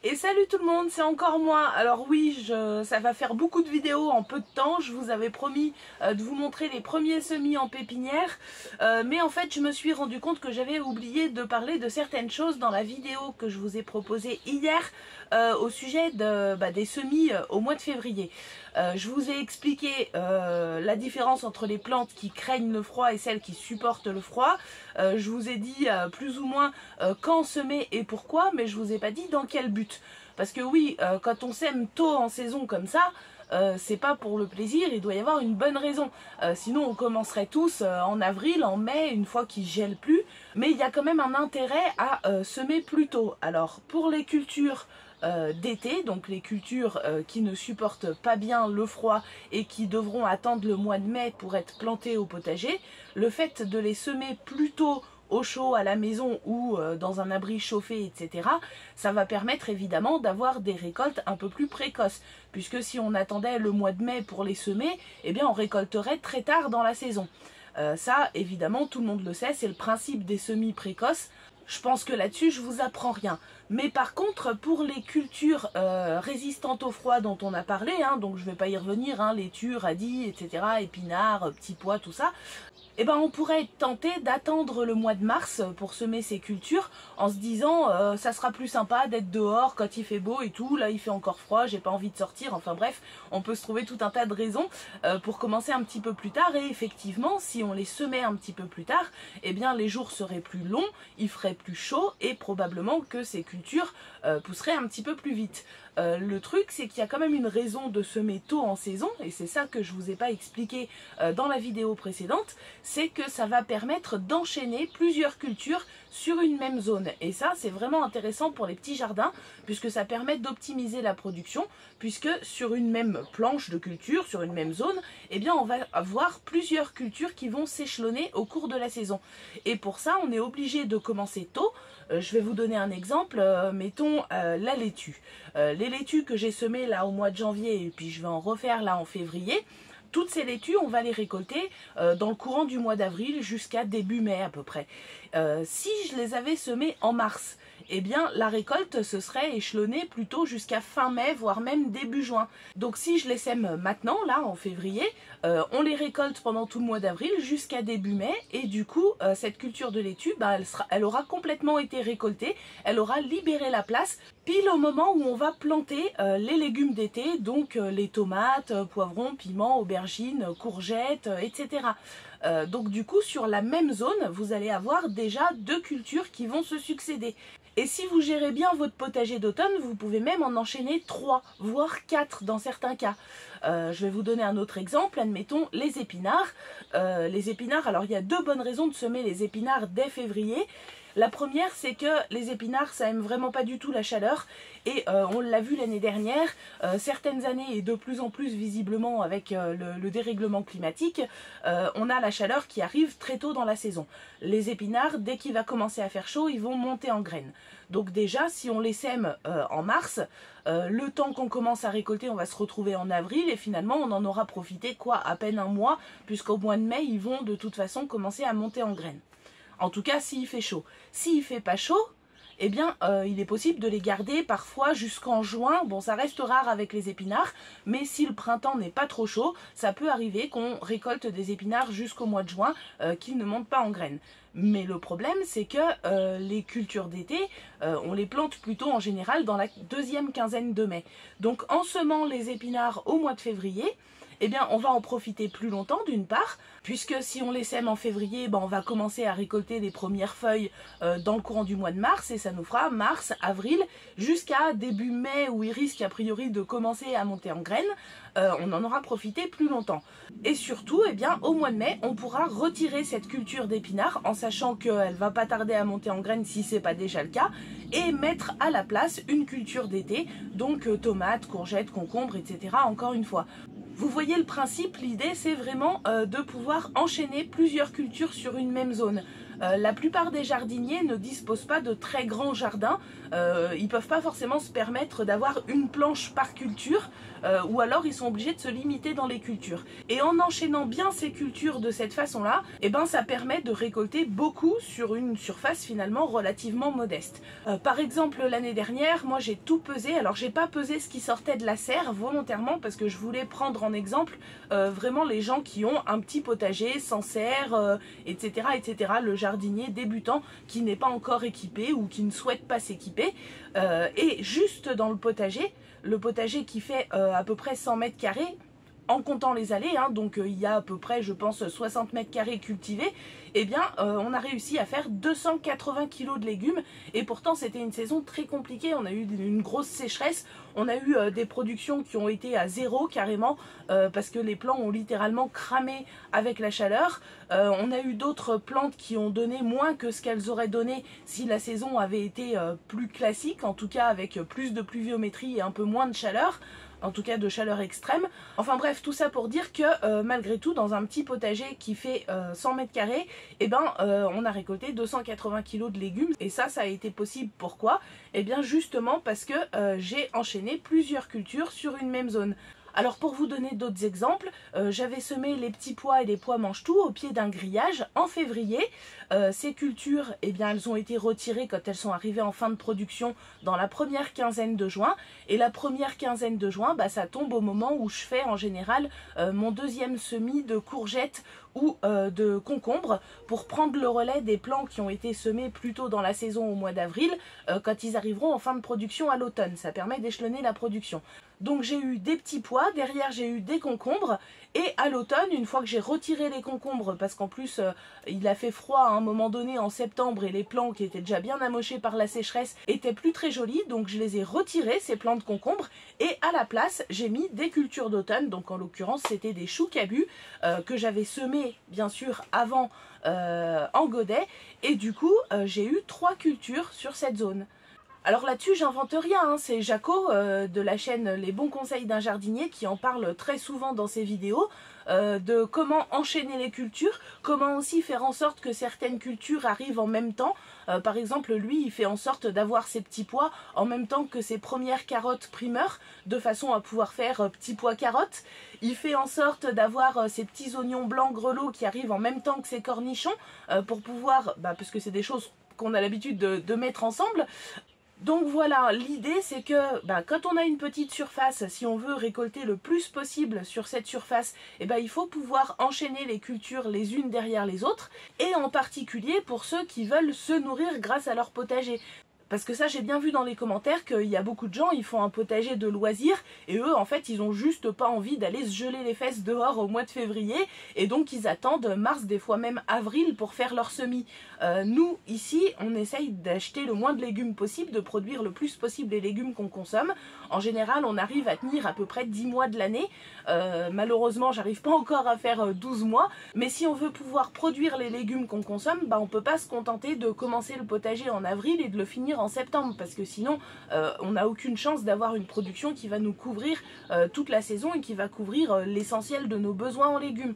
Et salut tout le monde, c'est encore moi. Alors oui, ça va faire beaucoup de vidéos en peu de temps. Je vous avais promis de vous montrer les premiers semis en pépinière. Mais en fait, je me suis rendu compte que j'avais oublié de parler de certaines choses dans la vidéo que je vous ai proposée hier au sujet des semis au mois de février. Je vous ai expliqué la différence entre les plantes qui craignent le froid et celles qui supportent le froid. Je vous ai dit plus ou moins quand semer et pourquoi, mais je vous ai pas dit dans quel but. Parce que oui, quand on sème tôt en saison comme ça, c'est pas pour le plaisir, il doit y avoir une bonne raison. Sinon on commencerait tous en avril, en mai, une fois qu'il gèle plus. Mais il y a quand même un intérêt à semer plus tôt. Alors pour les cultures d'été, donc les cultures qui ne supportent pas bien le froid et qui devront attendre le mois de mai pour être plantées au potager, le fait de les semer plus tôt au chaud à la maison ou dans un abri chauffé, etc., ça va permettre évidemment d'avoir des récoltes un peu plus précoces, puisque si on attendait le mois de mai pour les semer, eh bien on récolterait très tard dans la saison. Ça, évidemment, tout le monde le sait, c'est le principe des semis précoces. Je pense que là-dessus, je vous apprends rien. Mais par contre, pour les cultures résistantes au froid dont on a parlé, donc je ne vais pas y revenir, laitue, radis, etc., épinards, petits pois, tout ça, eh ben on pourrait être tenté d'attendre le mois de mars pour semer ces cultures en se disant ça sera plus sympa d'être dehors quand il fait beau et tout, là il fait encore froid, j'ai pas envie de sortir, enfin bref, on peut se trouver tout un tas de raisons pour commencer un petit peu plus tard. Et effectivement, si on les semait un petit peu plus tard, eh bien les jours seraient plus longs, il ferait plus chaud et probablement que ces cultures pousseraient un petit peu plus vite. Le truc, c'est qu'il y a quand même une raison de semer tôt en saison, et c'est ça que je vous ai pas expliqué dans la vidéo précédente, c'est que ça va permettre d'enchaîner plusieurs cultures sur une même zone. Et ça, c'est vraiment intéressant pour les petits jardins, puisque ça permet d'optimiser la production, puisque sur une même planche de culture, sur une même zone, eh bien on va avoir plusieurs cultures qui vont s'échelonner au cours de la saison. Et pour ça, on est obligé de commencer tôt. Je vais vous donner un exemple, mettons la laitue. Les laitues que j'ai semées là au mois de janvier, et puis je vais en refaire là en février, toutes ces laitues, on va les récolter dans le courant du mois d'avril jusqu'à début mai à peu près. Si je les avais semées en mars, eh bien la récolte se serait échelonnée plutôt jusqu'à fin mai, voire même début juin. Donc si je les sème maintenant, là en février, on les récolte pendant tout le mois d'avril jusqu'à début mai, et du coup cette culture de laitue, elle aura complètement été récoltée, elle aura libéré la place pile au moment où on va planter les légumes d'été, donc les tomates, poivrons, piments, aubergines, courgettes, etc. Donc du coup sur la même zone, vous allez avoir déjà deux cultures qui vont se succéder. Et si vous gérez bien votre potager d'automne, vous pouvez même en enchaîner 3, voire 4 dans certains cas. Je vais vous donner un autre exemple, admettons les épinards. Les épinards, alors il y a deux bonnes raisons de semer les épinards dès février. La première, c'est que les épinards, ça aime vraiment pas du tout la chaleur, et on l'a vu l'année dernière, certaines années et de plus en plus visiblement avec le dérèglement climatique, on a la chaleur qui arrive très tôt dans la saison. Les épinards, dès qu'il va commencer à faire chaud, ils vont monter en graines. Donc déjà, si on les sème en mars, le temps qu'on commence à récolter, on va se retrouver en avril, et finalement on en aura profité à peine un mois, puisqu'au mois de mai, ils vont de toute façon commencer à monter en graines. En tout cas, s'il fait chaud. S'il fait pas chaud, eh bien, il est possible de les garder parfois jusqu'en juin. Bon, ça reste rare avec les épinards, mais si le printemps n'est pas trop chaud, ça peut arriver qu'on récolte des épinards jusqu'au mois de juin, qu'ils ne montent pas en graines. Mais le problème, c'est que les cultures d'été, on les plante plutôt en général dans la deuxième quinzaine de mai. Donc, en semant les épinards au mois de février, eh bien, on va en profiter plus longtemps d'une part, puisque si on les sème en février, on va commencer à récolter les premières feuilles dans le courant du mois de mars, et ça nous fera mars, avril, jusqu'à début mai où ils risquent a priori de commencer à monter en graines. On en aura profité plus longtemps. Et surtout, eh bien, au mois de mai, on pourra retirer cette culture d'épinards en sachant qu'elle va pas tarder à monter en graines si c'est pas déjà le cas, et mettre à la place une culture d'été, donc tomates, courgettes, concombres, etc. encore une fois. Vous voyez le principe, l'idée c'est vraiment de pouvoir enchaîner plusieurs cultures sur une même zone. La plupart des jardiniers ne disposent pas de très grands jardins, ils ne peuvent pas forcément se permettre d'avoir une planche par culture, ou alors ils sont obligés de se limiter dans les cultures. Et en enchaînant bien ces cultures de cette façon-là, eh ben, ça permet de récolter beaucoup sur une surface finalement relativement modeste. Par exemple, l'année dernière, moi j'ai tout pesé. Alors j'ai pas pesé ce qui sortait de la serre volontairement parce que je voulais prendre en exemple vraiment les gens qui ont un petit potager sans serre, etc., etc. Le jardinier débutant qui n'est pas encore équipé ou qui ne souhaite pas s'équiper. Et juste dans le potager qui fait à peu près 100 mètres carrés, en comptant les allées, hein, donc il y a à peu près, je pense, 60 mètres carrés cultivés, eh bien, on a réussi à faire 280 kg de légumes, et pourtant c'était une saison très compliquée, on a eu une grosse sécheresse, on a eu des productions qui ont été à zéro carrément, parce que les plants ont littéralement cramé avec la chaleur, on a eu d'autres plantes qui ont donné moins que ce qu'elles auraient donné si la saison avait été plus classique, en tout cas avec plus de pluviométrie et un peu moins de chaleur, en tout cas de chaleur extrême. Enfin bref, tout ça pour dire que malgré tout, dans un petit potager qui fait 100 mètres carrés, eh ben, on a récolté 280 kg de légumes. Et ça a été possible. Pourquoi? Eh bien justement parce que j'ai enchaîné plusieurs cultures sur une même zone. Alors pour vous donner d'autres exemples, j'avais semé les petits pois et les pois mange-tout au pied d'un grillage en février. Ces cultures, eh bien, elles ont été retirées quand elles sont arrivées en fin de production dans la première quinzaine de juin. Et la première quinzaine de juin, bah, ça tombe au moment où je fais en général mon deuxième semis de courgettes ou de concombres pour prendre le relais des plants qui ont été semés plus tôt dans la saison au mois d'avril quand ils arriveront en fin de production à l'automne. Ça permet d'échelonner la production. Donc j'ai eu des petits pois, derrière j'ai eu des concombres, et à l'automne, une fois que j'ai retiré les concombres, parce qu'en plus il a fait froid à un moment donné en septembre et les plants qui étaient déjà bien amochés par la sécheresse étaient plus très jolis, donc je les ai retirés, ces plants de concombres, et à la place j'ai mis des cultures d'automne, donc en l'occurrence c'était des choux cabus que j'avais semés bien sûr avant en godet, et du coup j'ai eu 3 cultures sur cette zone. Alors là-dessus, j'invente rien, hein. C'est Jaco de la chaîne Les Bons Conseils d'un Jardinier qui en parle très souvent dans ses vidéos, de comment enchaîner les cultures, comment aussi faire en sorte que certaines cultures arrivent en même temps. Par exemple, lui, il fait en sorte d'avoir ses petits pois en même temps que ses premières carottes primeurs, de façon à pouvoir faire petits pois carottes. Il fait en sorte d'avoir ses petits oignons blancs grelots qui arrivent en même temps que ses cornichons, pour pouvoir, parce que c'est des choses qu'on a l'habitude de mettre ensemble. Donc voilà, l'idée c'est que quand on a une petite surface, si on veut récolter le plus possible sur cette surface, il faut pouvoir enchaîner les cultures les unes derrière les autres, et en particulier pour ceux qui veulent se nourrir grâce à leur potager. Parce que ça, j'ai bien vu dans les commentaires qu'il y a beaucoup de gens, ils font un potager de loisirs et eux, en fait, ils ont juste pas envie d'aller se geler les fesses dehors au mois de février et donc ils attendent mars, des fois même avril pour faire leur semis. Nous, ici, on essaye d'acheter le moins de légumes possible, de produire le plus possible les légumes qu'on consomme. En général, on arrive à tenir à peu près 10 mois de l'année. Malheureusement, j'arrive pas encore à faire 12 mois. Mais si on veut pouvoir produire les légumes qu'on consomme, on peut pas se contenter de commencer le potager en avril et de le finir en septembre, parce que sinon on n'a aucune chance d'avoir une production qui va nous couvrir toute la saison et qui va couvrir l'essentiel de nos besoins en légumes.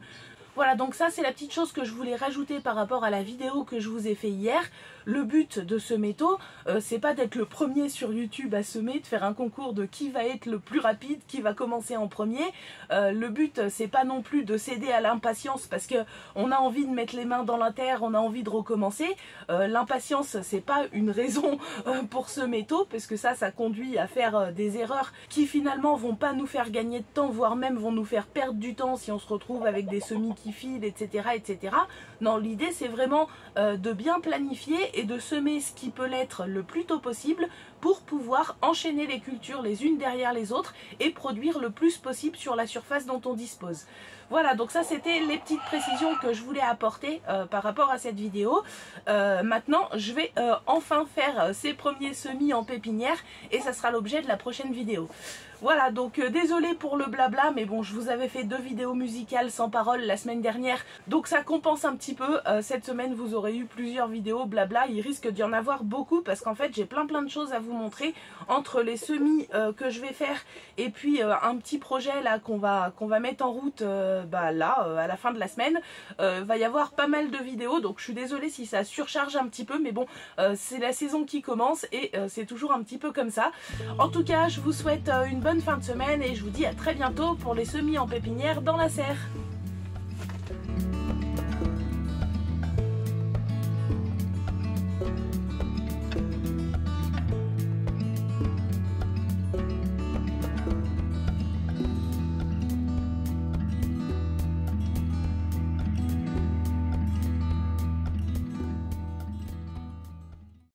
Voilà, donc ça c'est la petite chose que je voulais rajouter par rapport à la vidéo que je vous ai fait hier. Le but de ce métaux, c'est pas d'être le premier sur YouTube à semer, de faire un concours de qui va être le plus rapide, qui va commencer en premier. Le but, c'est pas non plus de céder à l'impatience parce que on a envie de mettre les mains dans la terre, on a envie de recommencer. L'impatience, c'est pas une raison pour ce métaux, parce que ça conduit à faire des erreurs qui finalement vont pas nous faire gagner de temps, voire même vont nous faire perdre du temps si on se retrouve avec des semis qui filent, etc., etc. Non, l'idée c'est vraiment de bien planifier et de semer ce qui peut l'être le plus tôt possible pour pouvoir enchaîner les cultures les unes derrière les autres et produire le plus possible sur la surface dont on dispose. Voilà, donc ça c'était les petites précisions que je voulais apporter par rapport à cette vidéo. Maintenant, je vais enfin faire ces premiers semis en pépinière et ça sera l'objet de la prochaine vidéo. Voilà, donc désolé pour le blabla, mais bon, je vous avais fait 2 vidéos musicales sans parole la semaine dernière, donc ça compense un petit peu. Cette semaine, vous aurez eu plusieurs vidéos blabla, il risque d'y en avoir beaucoup parce qu'en fait, j'ai plein de choses à vous montrer. Entre les semis que je vais faire et puis un petit projet là qu'on va mettre en route à la fin de la semaine, va y avoir pas mal de vidéos, donc je suis désolée si ça surcharge un petit peu, mais bon, c'est la saison qui commence et c'est toujours un petit peu comme ça. En tout cas, je vous souhaite une bonne fin de semaine et je vous dis à très bientôt pour les semis en pépinière dans la serre.